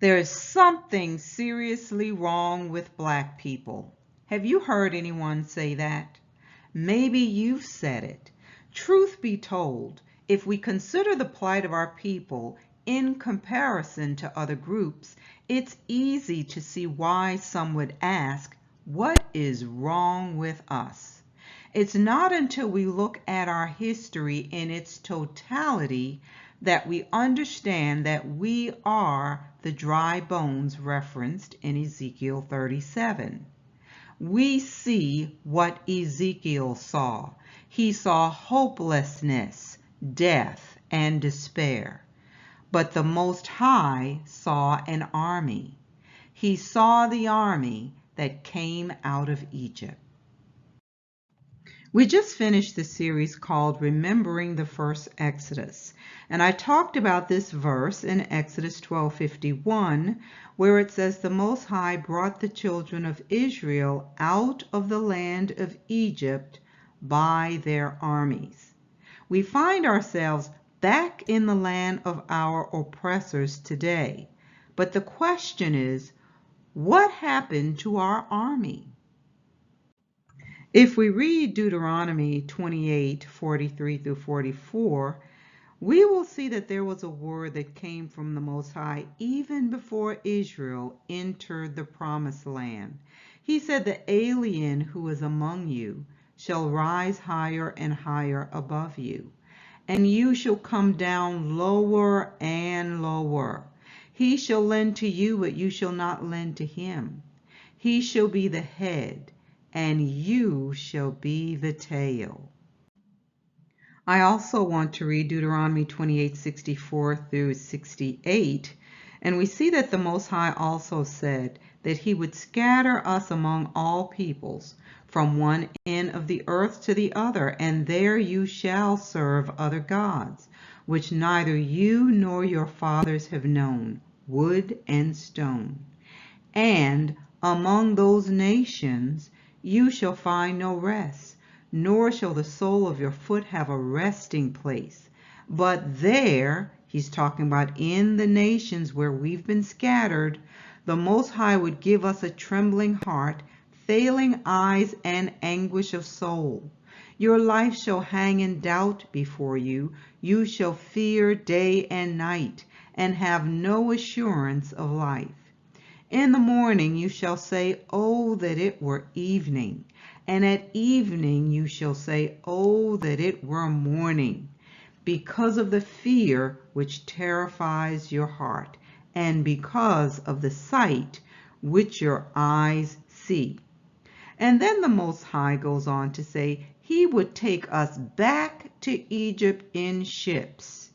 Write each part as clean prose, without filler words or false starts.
There's something seriously wrong with black people. Have you heard anyone say that? Maybe you've said it. Truth be told, if we consider the plight of our people in comparison to other groups, it's easy to see why some would ask, what is wrong with us? It's not until we look at our history in its totality that we understand that we are the dry bones referenced in Ezekiel 37. We see what Ezekiel saw. He saw hopelessness, death, and despair. But the Most High saw an army. He saw the army that came out of Egypt. We just finished the series called Remembering the First Exodus, and I talked about this verse in Exodus 12:51, where it says, "The Most High brought the children of Israel out of the land of Egypt by their armies." We find ourselves back in the land of our oppressors today, but the question is, what happened to our army? If we read Deuteronomy 28:43 through 44, we will see that there was a word that came from the Most High even before Israel entered the Promised Land. He said, "The alien who is among you shall rise higher and higher above you, and you shall come down lower and lower. He shall lend to you, but you shall not lend to him. He shall be the head, and you shall be the tail." I also want to read Deuteronomy 28:64 through 68, and we see that the Most High also said that he would scatter us among all peoples, from one end of the earth to the other, and there you shall serve other gods, which neither you nor your fathers have known, wood and stone. And among those nations you shall find no rest, nor shall the sole of your foot have a resting place. But there, he's talking about in the nations where we've been scattered, the Most High would give us a trembling heart, failing eyes, and anguish of soul. Your life shall hang in doubt before you. You shall fear day and night, and have no assurance of life. In the morning you shall say, "Oh, that it were evening." And at evening you shall say, "Oh, that it were morning," because of the fear which terrifies your heart, and because of the sight which your eyes see. And then the Most High goes on to say, he would take us back to Egypt in ships,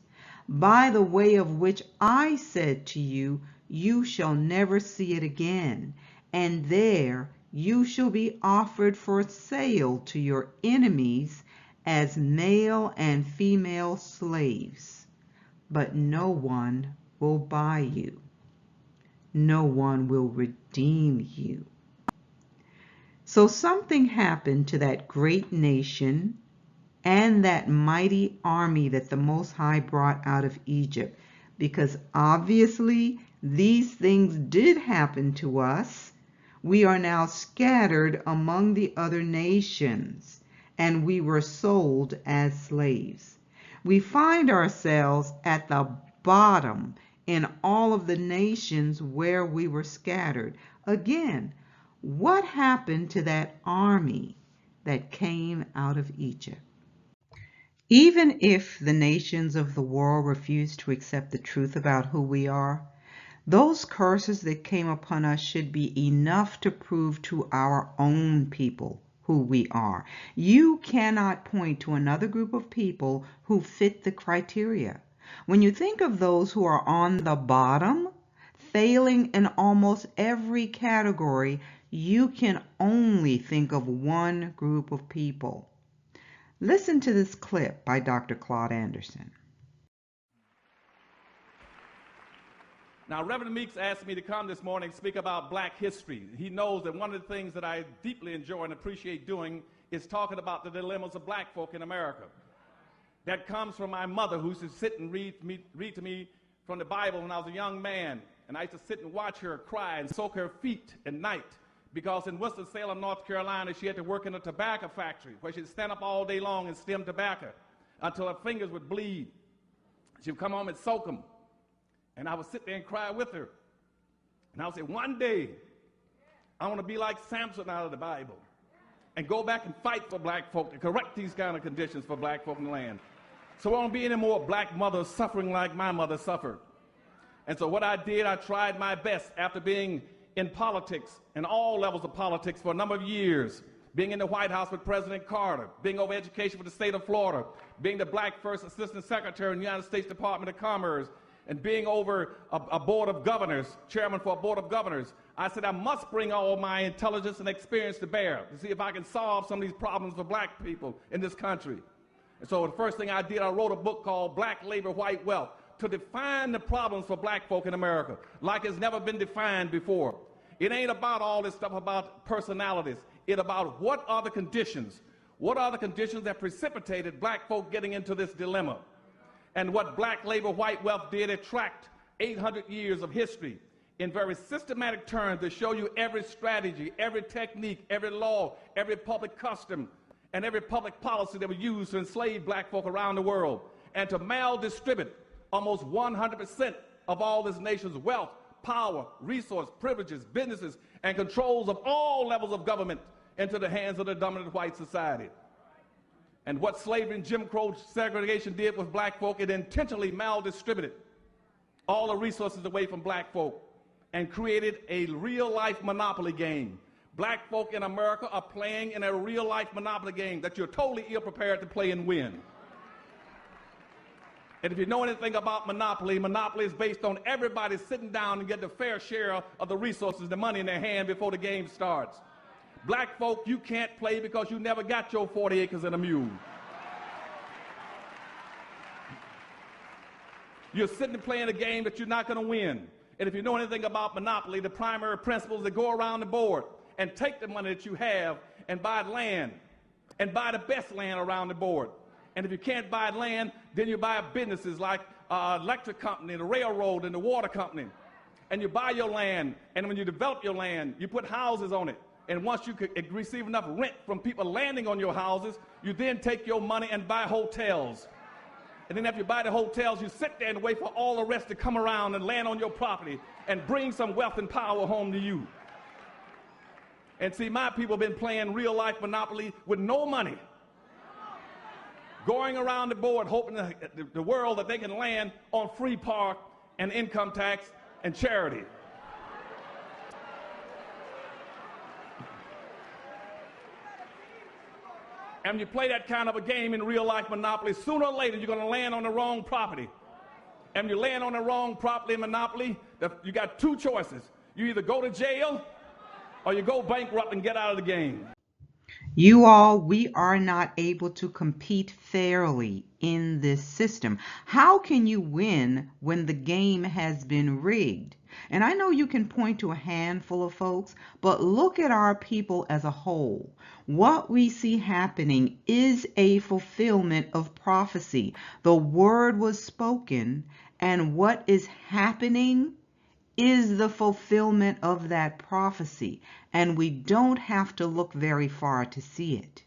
by the way of which I said to you, you shall never see it again, and there you shall be offered for sale to your enemies as male and female slaves. But no one will buy you. No one will redeem you. So something happened to that great nation and that mighty army that the Most High brought out of Egypt, because obviously these things did happen to us. We are now scattered among the other nations, and we were sold as slaves. We find ourselves at the bottom in all of the nations where we were scattered. Again, what happened to that army that came out of Egypt? Even if the nations of the world refuse to accept the truth about who we are, those curses that came upon us should be enough to prove to our own people who we are. You cannot point to another group of people who fit the criteria. When you think of those who are on the bottom, failing in almost every category, you can only think of one group of people. Listen to this clip by Dr. Claude Anderson. Now, Reverend Meeks asked me to come this morning to speak about black history. He knows that one of the things that I deeply enjoy and appreciate doing is talking about the dilemmas of black folk in America. That comes from my mother, who used to sit and read to me from the Bible when I was a young man. And I used to sit and watch her cry and soak her feet at night, because in Winston-Salem, North Carolina, she had to work in a tobacco factory where she'd stand up all day long and stem tobacco until her fingers would bleed. She would come home and soak them. And I would sit there and cry with her. And I would say, one day, I want to be like Samson out of the Bible and go back and fight for black folk to correct these kind of conditions for black folk in the land. So there won't be any more black mothers suffering like my mother suffered. And so what I did, I tried my best after being in politics, in all levels of politics for a number of years, being in the White House with President Carter, being over education for the state of Florida, being the black first assistant secretary in the United States Department of Commerce, and being over a board of governors, chairman for a board of governors. I said I must bring all my intelligence and experience to bear to see if I can solve some of these problems for black people in this country. And so the first thing I did, I wrote a book called Black Labor, White Wealth, to define the problems for black folk in America like it's never been defined before. It ain't about all this stuff about personalities. It's about what are the conditions that precipitated black folk getting into this dilemma. And what Black Labor, White Wealth did, it tracked 800 years of history in very systematic terms to show you every strategy, every technique, every law, every public custom, and every public policy that was used to enslave black folk around the world and to maldistribute almost 100% of all this nation's wealth, power, resource, privileges, businesses, and controls of all levels of government into the hands of the dominant white society. And what slavery and Jim Crow segregation did with black folk, it intentionally maldistributed all the resources away from black folk and created a real-life monopoly game. Black folk in America are playing in a real-life monopoly game that you're totally ill-prepared to play and win. And if you know anything about monopoly, monopoly is based on everybody sitting down and getting a fair share of the resources, the money in their hand before the game starts. Black folk, you can't play because you never got your 40 acres and a mule. You're sitting and playing a game that you're not going to win. And if you know anything about monopoly, the primary principles that go around the board and take the money that you have and buy land and buy the best land around the board. And if you can't buy land, then you buy businesses like electric company, the railroad, and the water company. And you buy your land, and when you develop your land, you put houses on it. And once you could receive enough rent from people landing on your houses, you then take your money and buy hotels. And then after you buy the hotels, you sit there and wait for all the rest to come around and land on your property and bring some wealth and power home to you. And see, my people have been playing real-life monopoly with no money, going around the board hoping the world that they can land on free park and income tax and charity. And when you play that kind of a game in real-life monopoly, sooner or later you're going to land on the wrong property. And when you land on the wrong property in monopoly, you got two choices. You either go to jail or you go bankrupt and get out of the game. You all, we are not able to compete fairly in this system. How can you win when the game has been rigged? And I know you can point to a handful of folks, but look at our people as a whole. What we see happening is a fulfillment of prophecy. The word was spoken, and what is happening is the fulfillment of that prophecy, and we don't have to look very far to see it.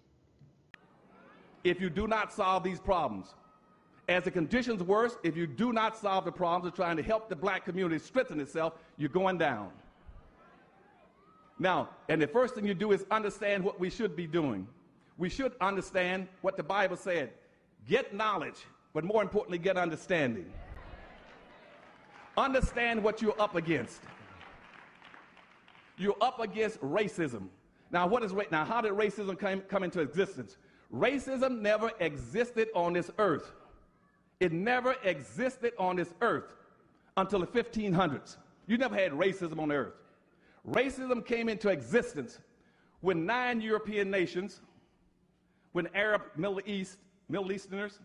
If you do not solve these problems, as the conditions worse, if you do not solve the problems of trying to help the black community strengthen itself, you're going down. Now, and the first thing you do is understand what we should be doing. We should understand what the Bible said. Get knowledge, but more importantly, get understanding. Understand what you're up against. You're up against racism. Now, now how did racism come into existence? Racism never existed on this earth. It never existed on this earth until the 1500s. You never had racism on the earth. Racism came into existence when 9 European nations, when Arab Middle Easterners,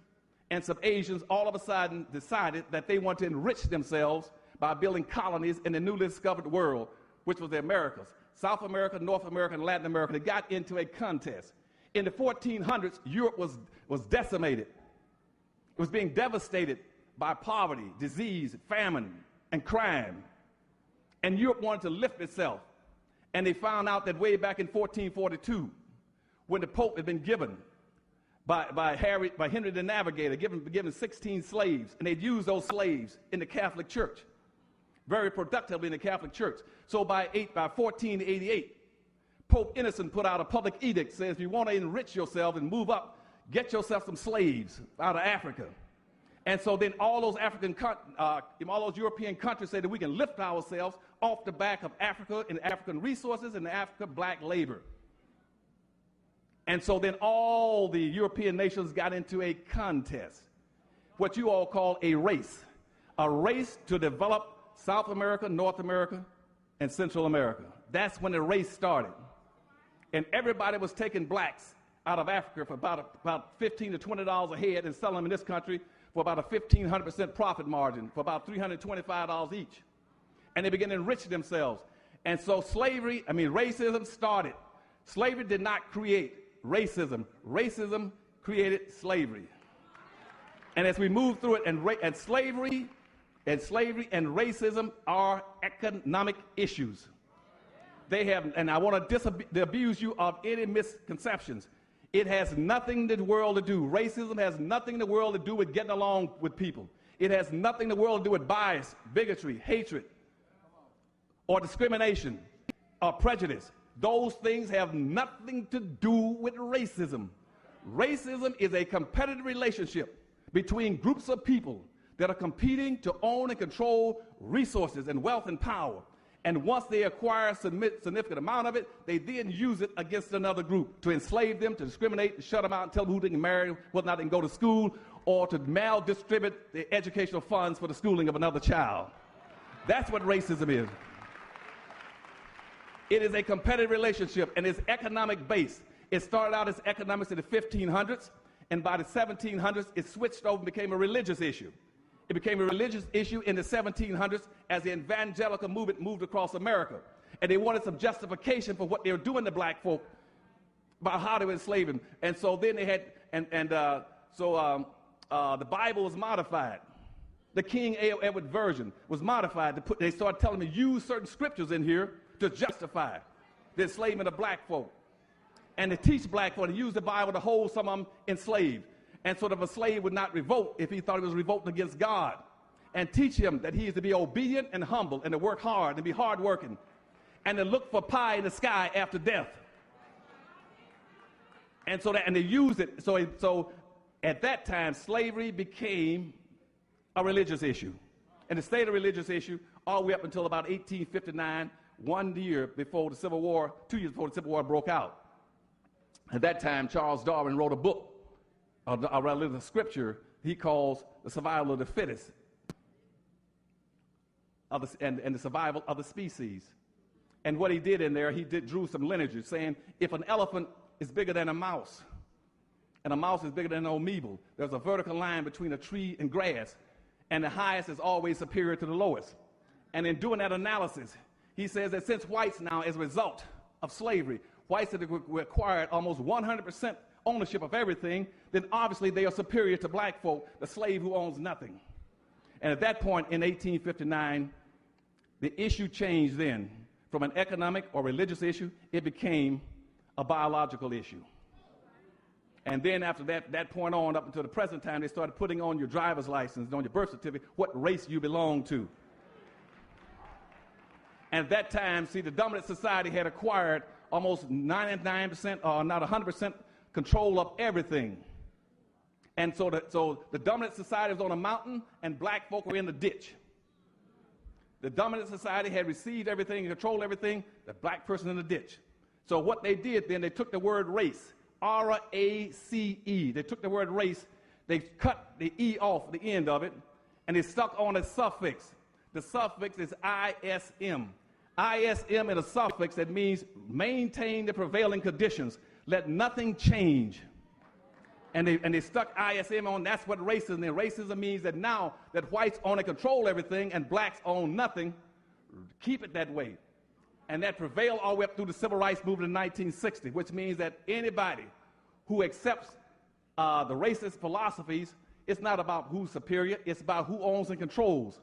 and some Asians all of a sudden decided that they want to enrich themselves by building colonies in the newly discovered world, which was the Americas. South America, North America, and Latin America. They got into a contest. In the 1400s, Europe was decimated. It was being devastated by poverty, disease, famine, and crime. And Europe wanted to lift itself. And they found out that way back in 1442, when the Pope had been given by Henry the Navigator, given 16 slaves, and they'd used those slaves in the Catholic Church, very productively in the Catholic Church. So by 1488, Pope Innocent put out a public edict, says if you want to enrich yourself and move up, get yourself some slaves out of Africa. And so then all those European countries say that we can lift ourselves off the back of Africa and African resources and African black labor. And so then all the European nations got into a contest, what you all call a race to develop South America, North America, and Central America. That's when the race started. And everybody was taking blacks out of Africa for about $15 to $20 a head and selling them in this country for about a 1,500% profit margin for about $325 each. And they began to enrich themselves. And so racism started. Slavery did not create racism. Racism created slavery. And as we move through it, and slavery and racism are economic issues. They have, and I want to disabuse you of any misconceptions. It has nothing in the world to do. Racism has nothing in the world to do with getting along with people. It has nothing in the world to do with bias, bigotry, hatred, or discrimination, or prejudice. Those things have nothing to do with racism. Racism is a competitive relationship between groups of people that are competing to own and control resources and wealth and power. And once they acquire a significant amount of it, they then use it against another group to enslave them, to discriminate, to shut them out, and tell them who they can marry, whether or not they can go to school, or to maldistribute the educational funds for the schooling of another child. That's what racism is. It is a competitive relationship, and it's economic based. It started out as economics in the 1500s, and by the 1700s, it switched over and became a religious issue. It became a religious issue in the 1700s as the evangelical movement moved across America. And they wanted some justification for what they were doing to black folk, about how they were enslaving. And so then they had, the Bible was modified. The King Edward version was modified. They started telling me, use certain scriptures in here to justify the enslavement of black folk. And to teach black folk, to use the Bible to hold some of them enslaved. And so that a slave would not revolt if he thought he was revolting against God. And teach him that he is to be obedient and humble and to work hard and be hardworking and to look for pie in the sky after death. And they used it. So at that time, slavery became a religious issue. And it stayed a religious issue all the way up until about 1859, 1 year before the Civil War, 2 years before the Civil War broke out. At that time, Charles Darwin wrote a book, or rather a scripture he calls The Survival of the Fittest, and the survival of the species. And what he did in there, drew some lineages saying if an elephant is bigger than a mouse, and a mouse is bigger than an amoeba, there's a vertical line between a tree and grass, and the highest is always superior to the lowest. And in doing that analysis, he says that since whites now, as a result of slavery, whites have acquired almost 100% ownership of everything, then obviously they are superior to black folk, the slave who owns nothing. And at that point in 1859, the issue changed then from an economic or religious issue, it became a biological issue. And then after that point on, up until the present time, they started putting on your driver's license and on your birth certificate what race you belong to. And at that time, see, the dominant society had acquired almost 99%, or not 100%, control of everything. And so the dominant society was on a mountain and black folk were in the ditch. The dominant society had received everything and controlled everything, the black person in the ditch. So what they did then, they took the word race, R-A-C-E. They took the word race, they cut the E off the end of it, and they stuck on a suffix. The suffix is ISM. ISM is a suffix that means maintain the prevailing conditions. Let nothing change. And they stuck ISM on. That's what racism is. Racism means that now that whites own and control everything and blacks own nothing, keep it that way. And that prevailed all the way up through the civil rights movement in 1960, which means that anybody who accepts the racist philosophies, it's not about who's superior, it's about who owns and controls.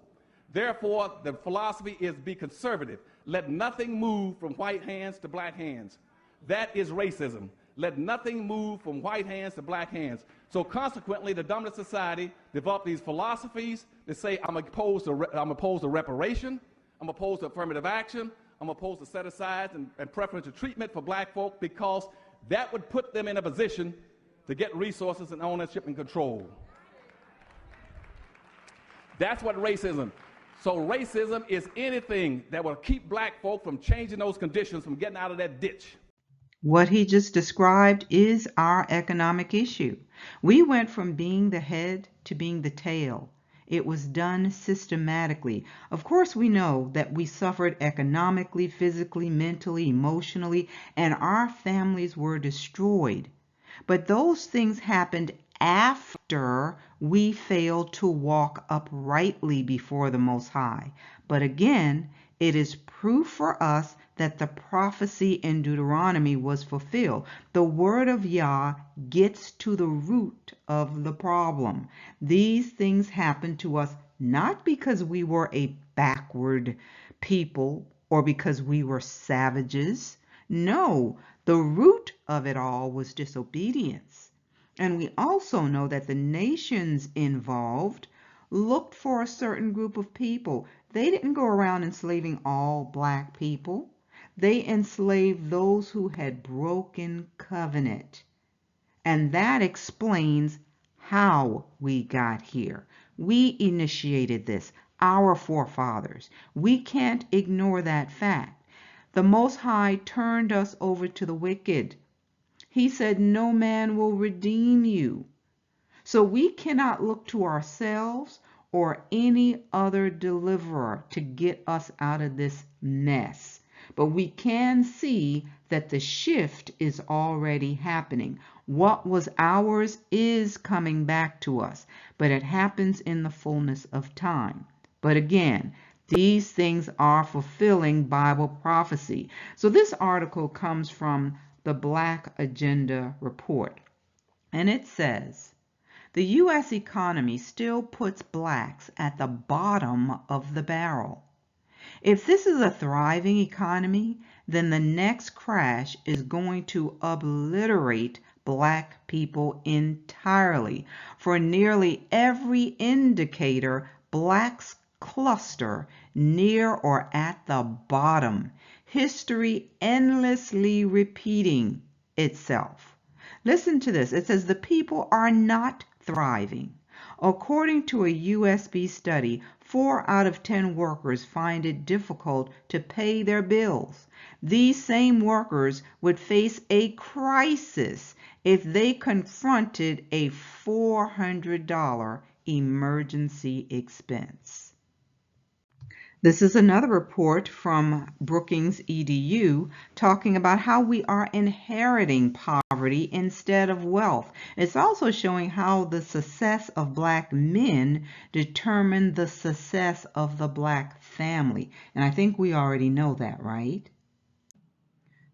Therefore, the philosophy is be conservative. Let nothing move from white hands to black hands. That is racism. Let nothing move from white hands to black hands. So consequently, the dominant society developed these philosophies that say, I'm opposed to reparation, I'm opposed to affirmative action, I'm opposed to set-asides and preferential treatment for black folk, because that would put them in a position to get resources and ownership and control. That's what racism. So racism is anything that will keep black folk from changing those conditions, from getting out of that ditch. What he just described is our economic issue. We went from being the head to being the tail. It was done systematically. Of course, we know that we suffered economically, physically, mentally, emotionally, and our families were destroyed. But those things happened after we failed to walk uprightly before the Most High. But again, it is proof for us that the prophecy in Deuteronomy was fulfilled. The word of Yah gets to the root of the problem. These things happened to us not because we were a backward people or because we were savages. No, the root of it all was disobedience. And we also know that the nations involved looked for a certain group of people. They didn't go around enslaving all black people. They enslaved those who had broken covenant. And that explains how we got here. We initiated this, our forefathers. We can't ignore that fact. The Most High turned us over to the wicked. He said, no man will redeem you. So we cannot look to ourselves or any other deliverer to get us out of this mess. But we can see that the shift is already happening. What was ours is coming back to us, but it happens in the fullness of time. But again, these things are fulfilling Bible prophecy. So this article comes from the Black Agenda Report, and it says, the U.S. economy still puts blacks at the bottom of the barrel. If this is a thriving economy, then the next crash is going to obliterate black people entirely. For nearly every indicator, blacks cluster near or at the bottom. History endlessly repeating itself. Listen to this. It says the people are not thriving. According to a USB study, 4 out of 10 workers find it difficult to pay their bills. These same workers would face a crisis if they confronted a $400 emergency expense. This is another report from Brookings EDU talking about how we are inheriting poverty instead of wealth. It's also showing how the success of black men determine the success of the black family. And I think we already know that, right?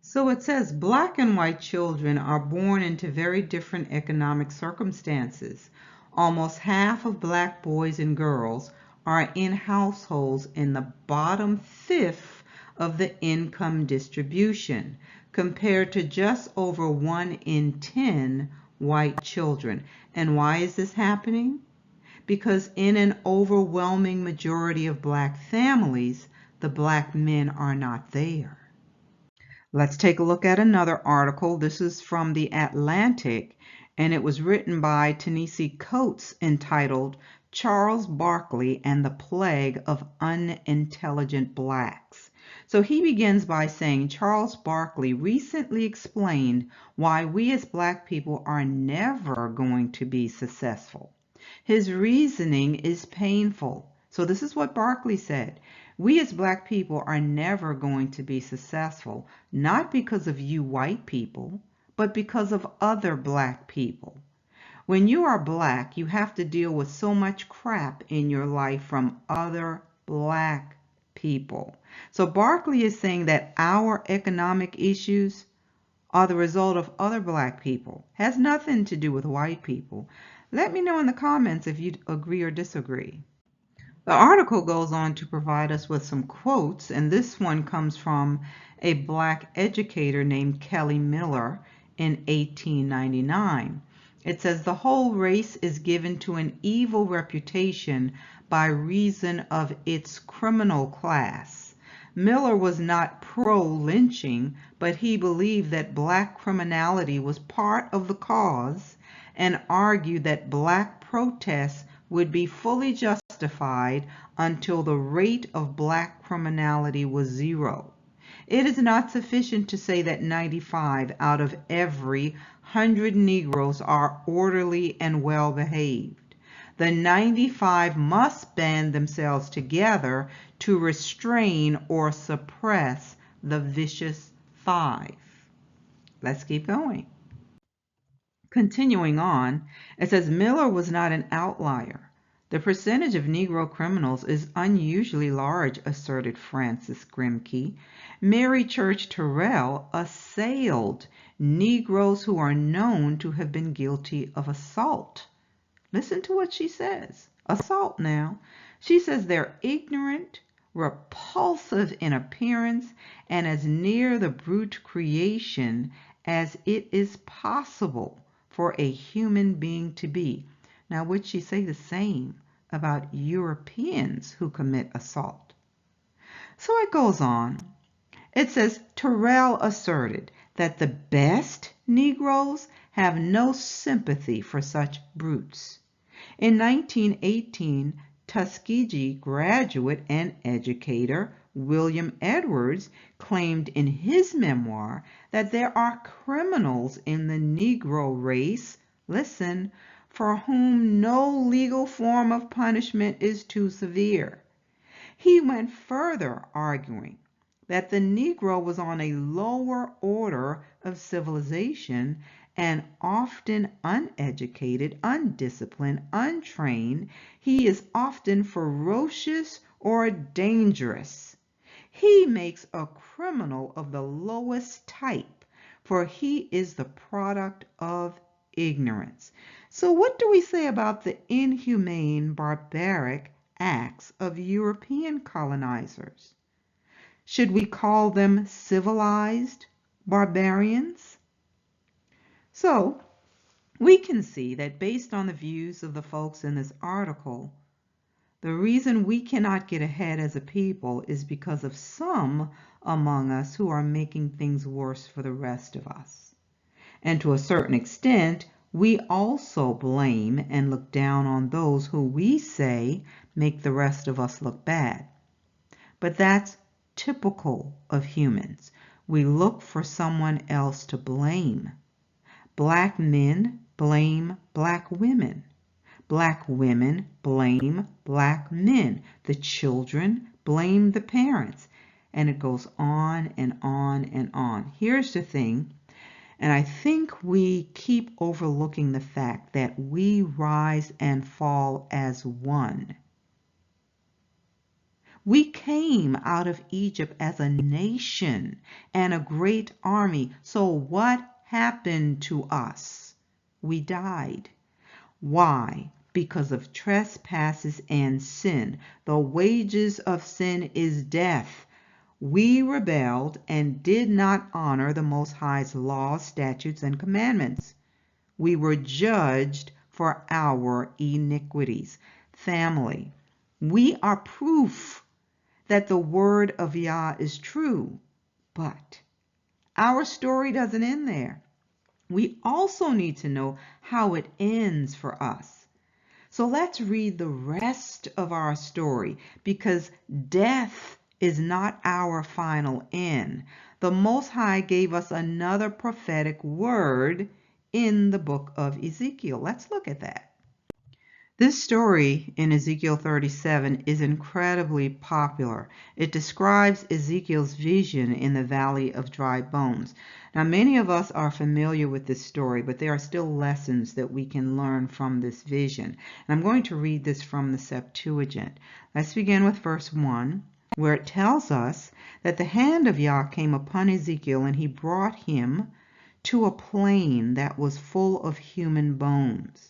So it says black and white children are born into very different economic circumstances. Almost half of black boys and girls are in households in the bottom fifth of the income distribution, compared to just over 1 in 10 white children. And why is this happening? Because in an overwhelming majority of black families, the black men are not there. Let's take a look at another article. This is from The Atlantic, and it was written by Ta-Nehisi Coates, entitled Charles Barkley and the Plague of Unintelligent Blacks. So he begins by saying Charles Barkley recently explained why we as black people are never going to be successful. His reasoning is painful. So this is what Barkley said. We as black people are never going to be successful, not because of you white people, but because of other black people. When you are black, you have to deal with so much crap in your life from other black people. So Barkley is saying that our economic issues are the result of other black people. Has nothing to do with white people. Let me know in the comments if you agree or disagree. The article goes on to provide us with some quotes, and this one comes from a black educator named Kelly Miller in 1899. It says, "The whole race is given to an evil reputation by reason of its criminal class." Miller was not pro-lynching, but he believed that black criminality was part of the cause and argued that black protests would be fully justified until the rate of black criminality was zero. It is not sufficient to say that 95 out of every 100 Negroes are orderly and well behaved. The 95 must band themselves together to restrain or suppress the vicious 5. Let's keep going. Continuing on, it says Miller was not an outlier. "The percentage of Negro criminals is unusually large," asserted Francis Grimke. Mary Church Terrell assailed Negroes who are known to have been guilty of assault. Listen to what she says. Assault now. She says they're ignorant, repulsive in appearance, and as near the brute creation as it is possible for a human being to be. Now, would she say the same about Europeans who commit assault? So it goes on. It says Terrell asserted that the best Negroes have no sympathy for such brutes. In 1918, Tuskegee graduate and educator William Edwards claimed in his memoir that there are criminals in the Negro race, listen, for whom no legal form of punishment is too severe. He went further, arguing that the Negro was on a lower order of civilization and often uneducated, undisciplined, untrained. He is often ferocious or dangerous. He makes a criminal of the lowest type, for he is the product of ignorance. So what do we say about the inhumane, barbaric acts of European colonizers? Should we call them civilized barbarians? So we can see that based on the views of the folks in this article, the reason we cannot get ahead as a people is because of some among us who are making things worse for the rest of us. And to a certain extent, we also blame and look down on those who we say make the rest of us look bad. But that's typical of humans. We look for someone else to blame. Black men blame black women. Black women blame black men. The children blame the parents. And it goes on and on and on. Here's the thing, and I think we keep overlooking the fact that we rise and fall as one. We came out of Egypt as a nation and a great army. So what happened to us? We died. Why? Because of trespasses and sin. The wages of sin is death. We rebelled and did not honor the Most High's laws, statutes, and commandments. We were judged for our iniquities. Family, we are proof that the word of Yah is true, but our story doesn't end there. We also need to know how it ends for us. So let's read the rest of our story, because death is not our final end. The Most High gave us another prophetic word in the book of Ezekiel. Let's look at that. This story in Ezekiel 37 is incredibly popular. It describes Ezekiel's vision in the valley of dry bones. Now, many of us are familiar with this story, but there are still lessons that we can learn from this vision. And I'm going to read this from the Septuagint. Let's begin with verse 1, where it tells us that the hand of Yah came upon Ezekiel, and he brought him to a plain that was full of human bones.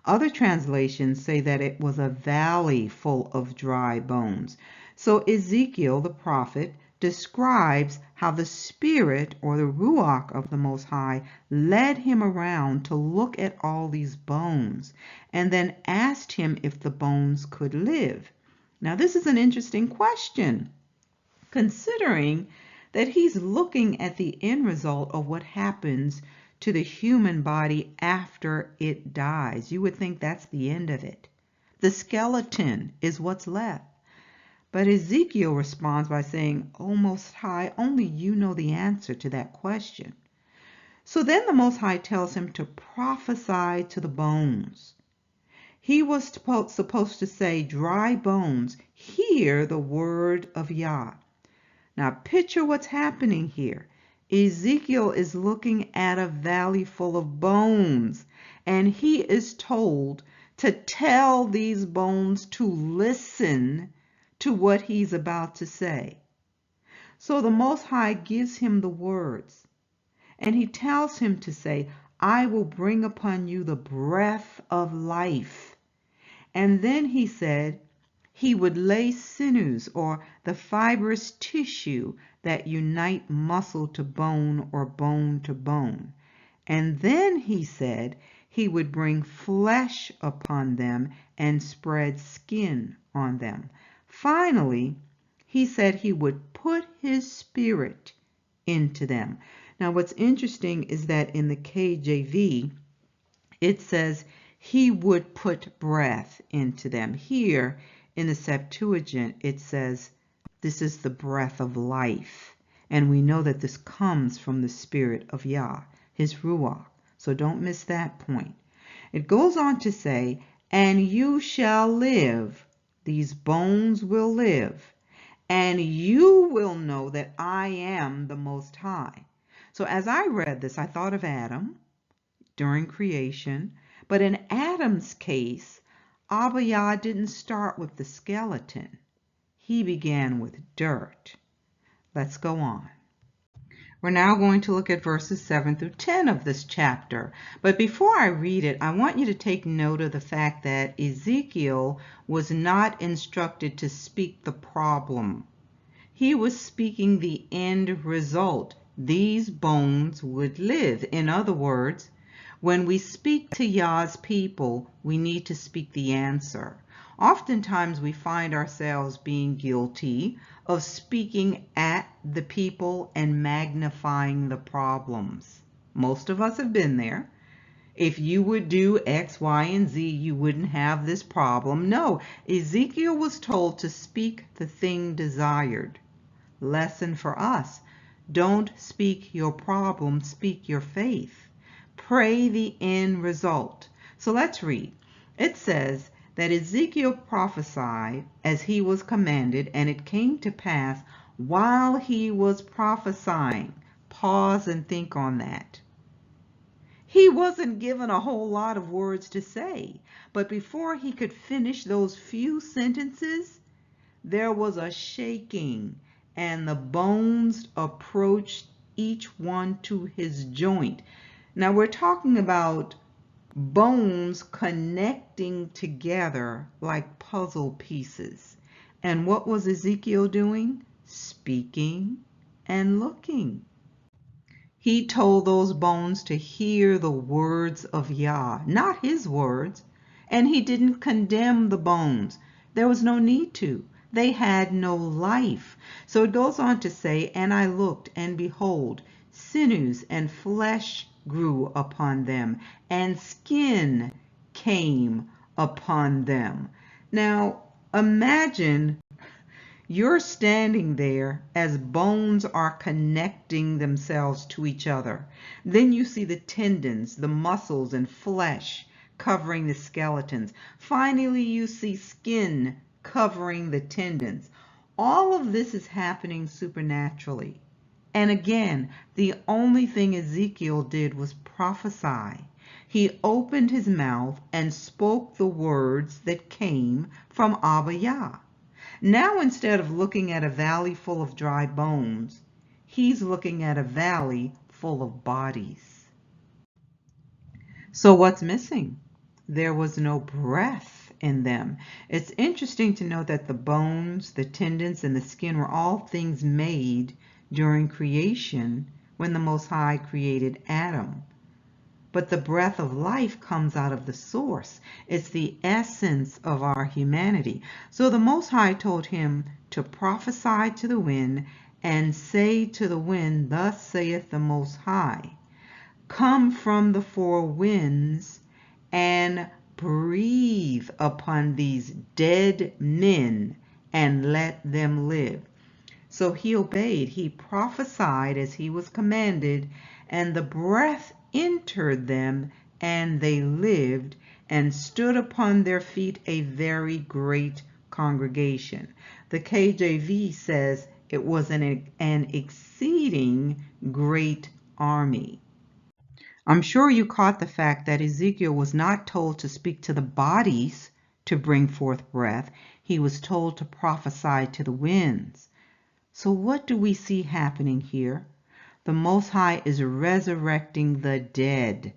Other translations say that it was a valley full of dry bones. So Ezekiel, the prophet, describes how the Spirit or the Ruach of the Most High led him around to look at all these bones and then asked him if the bones could live. Now, this is an interesting question, considering that he's looking at the end result of what happens to the human body after it dies. You would think that's the end of it. The skeleton is what's left. But Ezekiel responds by saying, "O Most High, only you know the answer to that question." So then the Most High tells him to prophesy to the bones. He was supposed to say, "Dry bones, hear the word of Yah." Now picture what's happening here. Ezekiel is looking at a valley full of bones, and he is told to tell these bones to listen to what he's about to say. So the Most High gives him the words, and he tells him to say, "I will bring upon you the breath of life." And then he said he would lay sinews, or the fibrous tissue that unite muscle to bone or bone to bone. And then he said he would bring flesh upon them and spread skin on them. Finally, he said he would put his spirit into them. Now, what's interesting is that in the KJV, it says he would put breath into them. Here in the Septuagint, it says this is the breath of life. And we know that this comes from the Spirit of Yah, his Ruach. So don't miss that point. It goes on to say, "And you shall live." These bones will live. "And you will know that I am the Most High." So as I read this, I thought of Adam during creation. But in Adam's case, Abba Yah didn't start with the skeleton. He began with dirt. Let's go on. We're now going to look at verses 7 through 10 of this chapter. But before I read it, I want you to take note of the fact that Ezekiel was not instructed to speak the problem. He was speaking the end result. These bones would live. In other words, when we speak to Yah's people, we need to speak the answer. Oftentimes we find ourselves being guilty of speaking at the people and magnifying the problems. Most of us have been there. If you would do X, Y, and Z, you wouldn't have this problem. No, Ezekiel was told to speak the thing desired. Lesson for us: don't speak your problem, speak your faith. Pray the end result. So let's read. It says that Ezekiel prophesied as he was commanded, and it came to pass while he was prophesying. Pause and think on that. He wasn't given a whole lot of words to say, but before he could finish those few sentences, there was a shaking, and the bones approached each one to his joint. Now we're talking about bones connecting together like puzzle pieces. And what was Ezekiel doing? Speaking and looking. He told those bones to hear the words of Yah, not his words. And he didn't condemn the bones. There was no need to. They had no life. So it goes on to say, "And I looked, and behold, sinews and flesh grew upon them, and skin came upon them." Now imagine you're standing there as bones are connecting themselves to each other. Then you see the tendons, the muscles, and flesh covering the skeletons. Finally, you see skin covering the tendons. All of this is happening supernaturally. And again, the only thing Ezekiel did was prophesy. He opened his mouth and spoke the words that came from Abba Yah. Now, instead of looking at a valley full of dry bones, he's looking at a valley full of bodies. So what's missing? there was no breath in them. It's interesting to note that the bones, the tendons, and the skin were all things made during creation when the Most High created Adam. But the breath of life comes out of the source. It's the essence of our humanity. So the Most High told him to prophesy to the wind and say to the wind, thus saith the Most High, come from the four winds and breathe upon these dead men and let them live. So he obeyed. He prophesied as he was commanded, and the breath entered them, and they lived and stood upon their feet, a very great congregation. The KJV says it was an exceeding great army. I'm sure you caught the fact that Ezekiel was not told to speak to the bodies to bring forth breath. He was told to prophesy to the winds. So what do we see happening here? The Most High is resurrecting the dead.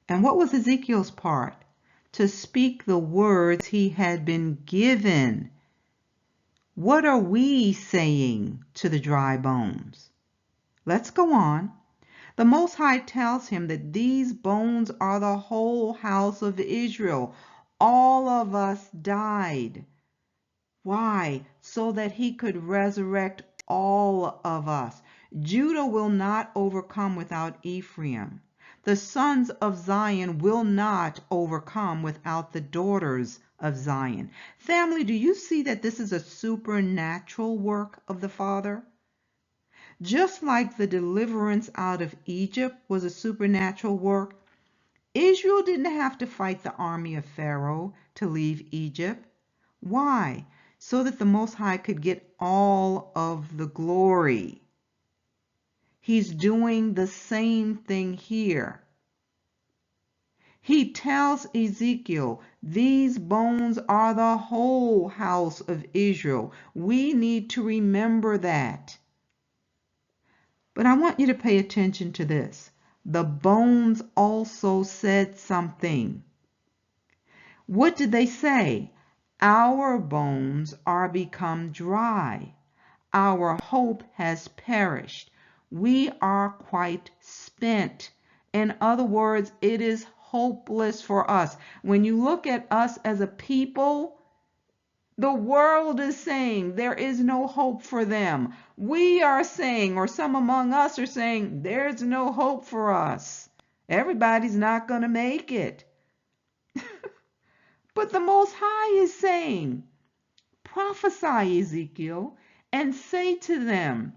And what was Ezekiel's part? To speak the words he had been given. What are we saying to the dry bones? Let's go on. The Most High tells him that these bones are the whole house of Israel. All of us died. Why? So that he could resurrect all of us. Judah will not overcome without Ephraim. The sons of Zion will not overcome without the daughters of Zion. Family, do you see that this is a supernatural work of the Father? Just like the deliverance out of Egypt was a supernatural work, Israel didn't have to fight the army of Pharaoh to leave Egypt. Why? So that the Most High could get all of the glory. He's doing the same thing here. He tells Ezekiel, these bones are the whole house of Israel. We need to remember that. But I want you to pay attention to this. The bones also said something. What did they say? Our bones are become dry. Our hope has perished. We are quite spent. In other words, it is hopeless for us. When you look at us as a people, the world is saying there is no hope for them. We are saying, or some among us are saying, there's no hope for us. Everybody's not going to make it. But the Most High is saying, prophesy, Ezekiel, and say to them,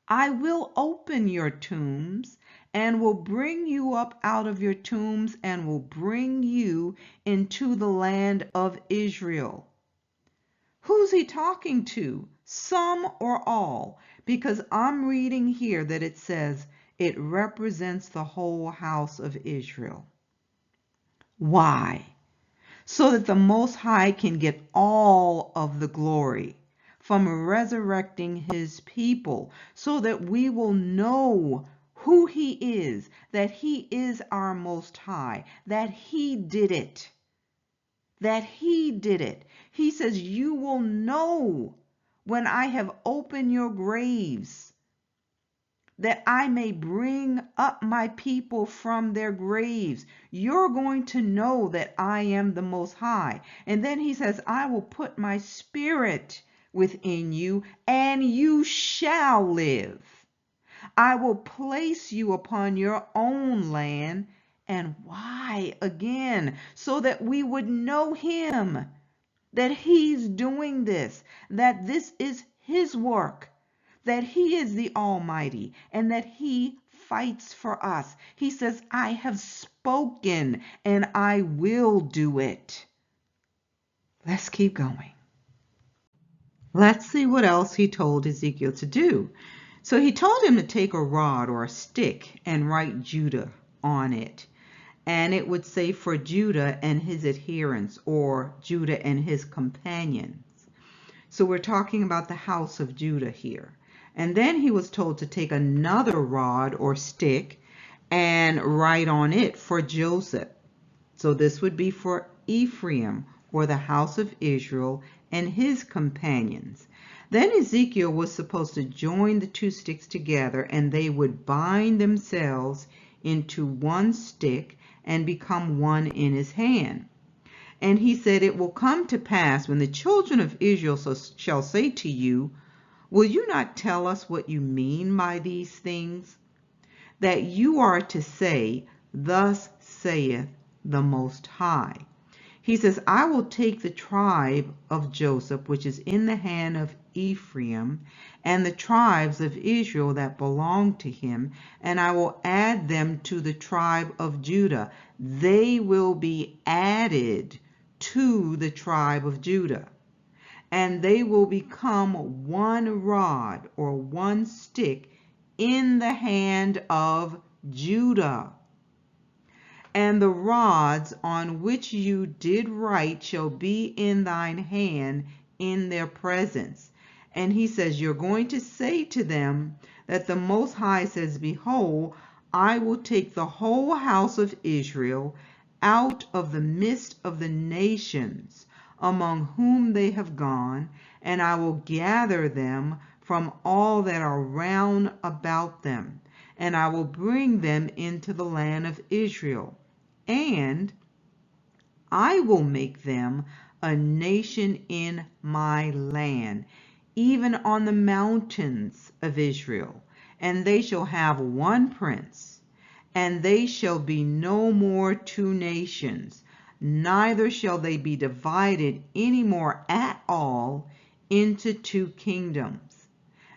I will open your tombs and will bring you up out of your tombs and will bring you into the land of Israel. Who's he talking to? Some or all? Because I'm reading here that it says it represents the whole house of Israel. Why? So that the Most High can get all of the glory from resurrecting his people, so that we will know who he is, that he is our Most High, that he did it. That he did it. He says, you will know when I have opened your graves, that I may bring up my people from their graves. You're going to know that I am the Most High. And then he says, I will put my spirit within you, and you shall live. I will place you upon your own land. And why? Again, so that we would know him, that he's doing this, that this is his work, that he is the Almighty, and that he fights for us. He says, I have spoken and I will do it. Let's keep going. Let's see what else he told Ezekiel to do. So he told him to take a rod or a stick and write Judah on it. And it would say for Judah and his adherents, or Judah and his companions. So we're talking about the house of Judah here. And then he was told to take another rod or stick and write on it for Joseph. So this would be for Ephraim, or the house of Israel, and his companions. Then Ezekiel was supposed to join the two sticks together, and they would bind themselves into one stick and become one in his hand. And he said, it will come to pass when the children of Israel shall say to you, will you not tell us what you mean by these things? That you are to say, thus saith the Most High. He says, I will take the tribe of Joseph, which is in the hand of Ephraim, and the tribes of Israel that belong to him, and I will add them to the tribe of Judah. They will be added to the tribe of Judah, and they will become one rod, or one stick, in the hand of Judah. And the rods on which you did write shall be in thine hand in their presence. And he says, you're going to say to them that the Most High says, behold, I will take the whole house of Israel out of the midst of the nations among whom they have gone, and I will gather them from all that are round about them, and I will bring them into the land of Israel, and I will make them a nation in my land, even on the mountains of Israel, and they shall have one prince, and they shall be no more two nations, neither shall they be divided any more at all into two kingdoms,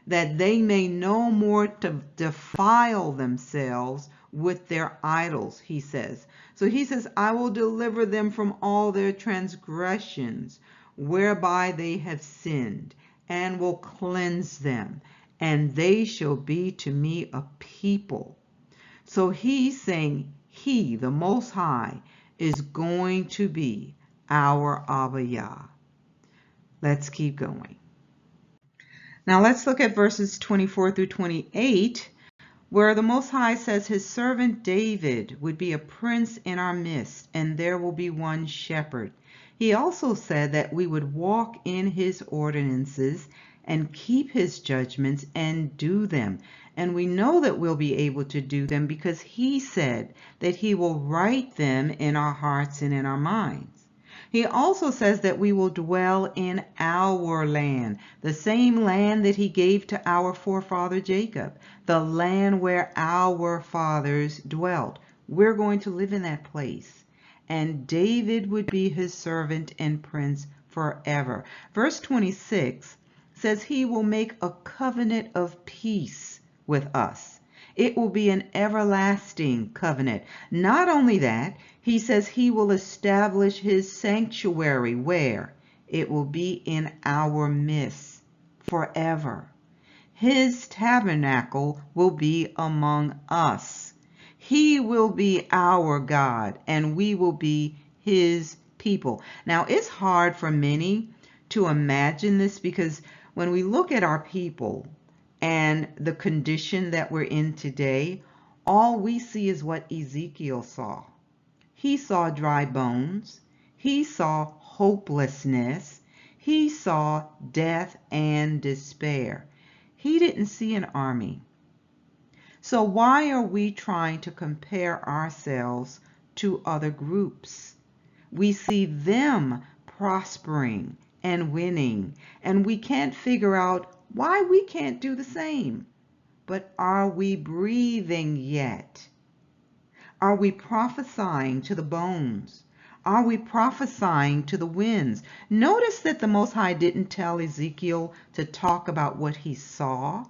that they may no more defile themselves with their idols, he says. So he says, I will deliver them from all their transgressions whereby they have sinned, and will cleanse them, and they shall be to me a people. So he's saying he, the Most High, is going to be our Abba Yah. Let's keep going. Now let's look at verses 24 through 28, where the Most High says his servant David would be a prince in our midst, and there will be one shepherd. He also said that we would walk in his ordinances and keep his judgments and do them. And we know that we'll be able to do them because he said that he will write them in our hearts and in our minds. He also says that we will dwell in our land, the same land that he gave to our forefather Jacob, the land where our fathers dwelt. We're going to live in that place. And David would be his servant and prince forever. Verse 26 says he will make a covenant of peace with us. It will be an everlasting covenant. Not only that, he says he will establish his sanctuary where? It will be in our midst forever. His tabernacle will be among us. He will be our God, and we will be his people. Now, it's hard for many to imagine this because when we look at our people and the condition that we're in today, all we see is what Ezekiel saw. He saw dry bones. He saw hopelessness. He saw death and despair. He didn't see an army. So why are we trying to compare ourselves to other groups? We see them prospering and winning, and we can't figure out why we can't do the same. But are we breathing yet? Are we prophesying to the bones? Are we prophesying to the winds? Notice that the Most High didn't tell Ezekiel to talk about what he saw,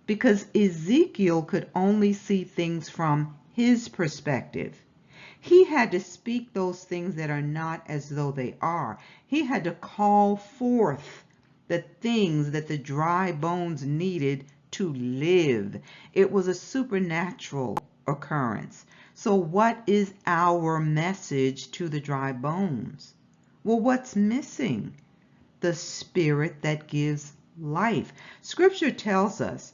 because Ezekiel could only see things from his perspective. He had to speak those things that are not as though they are. He had to call forth the things that the dry bones needed to live. It was a supernatural occurrence. So what is our message to the dry bones? Well, what's missing? The Spirit that gives life. Scripture tells us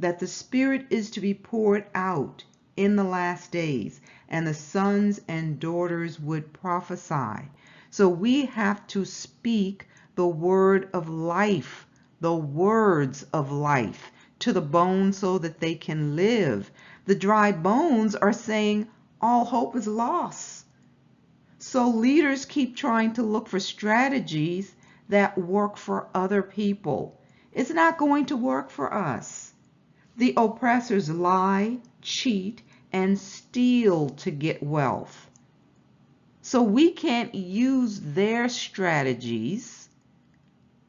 that the Spirit is to be poured out in the last days, and the sons and daughters would prophesy. So we have to speak the word of life, the words of life to the bones so that they can live. The dry bones are saying all hope is lost. So leaders keep trying to look for strategies that work for other people. It's not going to work for us. The oppressors lie, cheat, and steal to get wealth. So we can't use their strategies.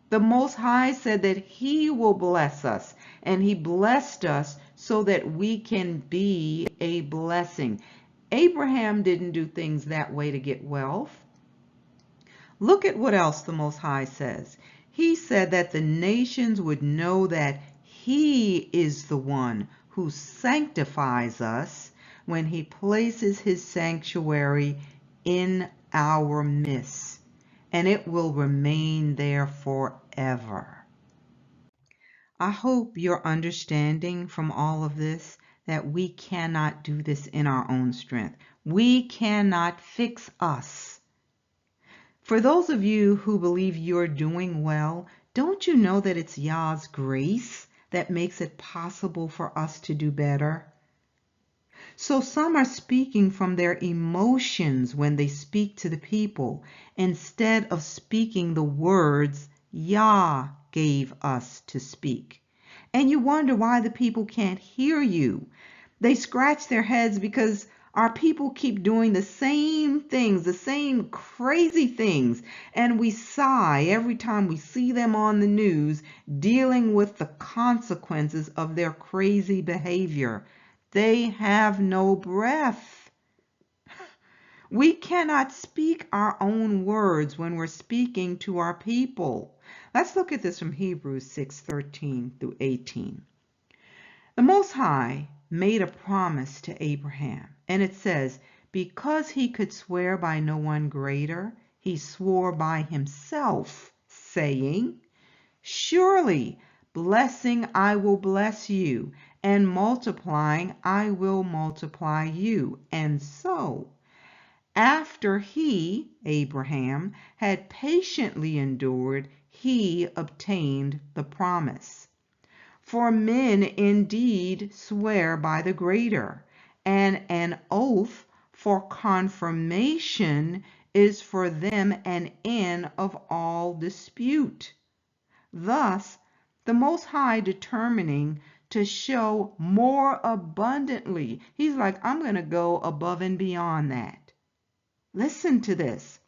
The Most High said that He will bless us, and He blessed us so that we can be a blessing. Abraham didn't do things that way to get wealth. Look at what else the Most High says. He said that the nations would know that He is the one who sanctifies us when He places His sanctuary in our midst, and it will remain there forever. I hope you're understanding from all of this that we cannot do this in our own strength. We cannot fix us. For those of you who believe you're doing well, don't you know that it's Yah's grace that makes it possible for us to do better? So some are speaking from their emotions when they speak to the people, instead of speaking the words Yah gave us to speak. And you wonder why the people can't hear you. They scratch their heads because our people keep doing the same things, the same crazy things, and we sigh every time we see them on the news dealing with the consequences of their crazy behavior. They have no breath. We cannot speak our own words when we're speaking to our people. Let's look at this from Hebrews 6:13 through 18. The Most High made a promise to Abraham, and it says, because he could swear by no one greater, he swore by himself, saying, surely blessing I will bless you, and multiplying I will multiply you. And so, after he, Abraham, had patiently endured, he obtained the promise. For men indeed swear by the greater, and an oath for confirmation is for them an end of all dispute. Thus, the Most High determining to show more abundantly. He's like, I'm going to go above and beyond that. Listen to this.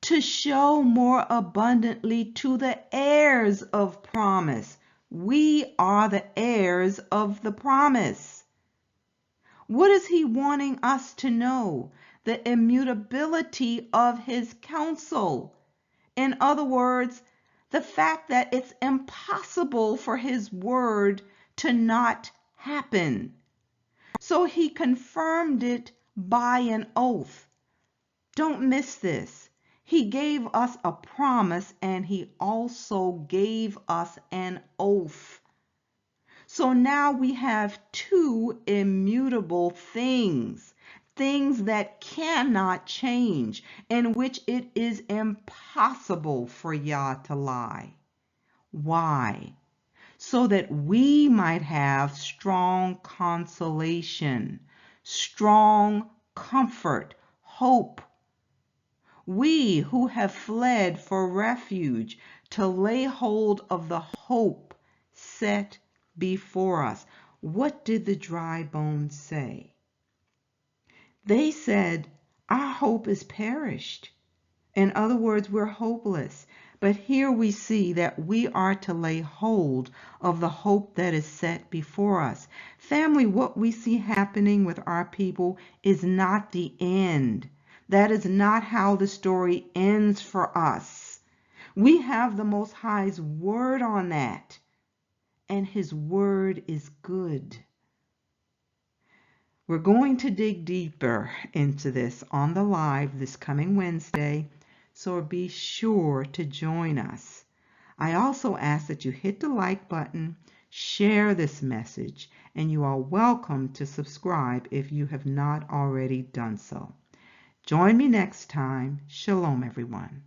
To show more abundantly to the heirs of promise. We are the heirs of the promise. What is he wanting us to know? The immutability of his counsel. In other words, the fact that it's impossible for his word to not happen. So he confirmed it by an oath. Don't miss this. He gave us a promise, and he also gave us an oath. So now we have two immutable things, things that cannot change, in which it is impossible for Yah to lie. Why? So that we might have strong consolation, strong comfort, hope. We who have fled for refuge to lay hold of the hope set before us. What did the dry bones say? They said, our hope is perished. In other words, we're hopeless. But here we see that we are to lay hold of the hope that is set before us. Family, what we see happening with our people is not the end. That is not how the story ends for us. We have the Most High's word on that, and his word is good. We're going to dig deeper into this on the live this coming Wednesday, so be sure to join us. I also ask that you hit the like button, Share this message, and you are welcome to subscribe if you have not already done so. Join me next time. Shalom, everyone.